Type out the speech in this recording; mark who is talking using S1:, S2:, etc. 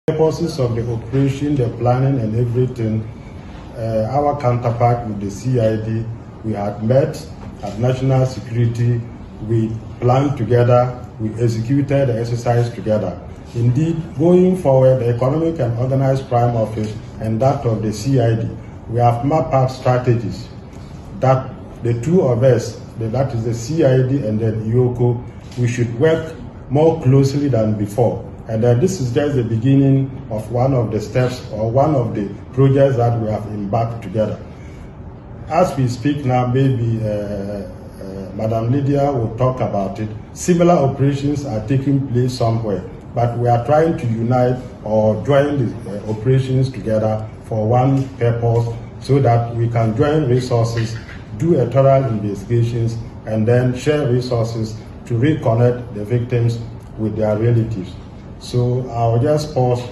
S1: purposes of the operation, the planning and everything, our counterpart with the CID, we had met at National Security, we planned together, we executed the exercise together. Indeed, going forward, the Economic and Organized Crime Office and that of the CID, we have mapped out strategies that the two of us, that is the CID and then EOCO, we should work more closely than before. And this is just the beginning of one of the steps or one of the projects that we have embarked together. As we speak now, maybe Madam Lydia will talk about it. Similar operations are taking place somewhere, but we are trying to unite or join the operations together for one purpose so that we can join resources, do a thorough investigations, and then share resources to reconnect the victims with their relatives. So I'll just pause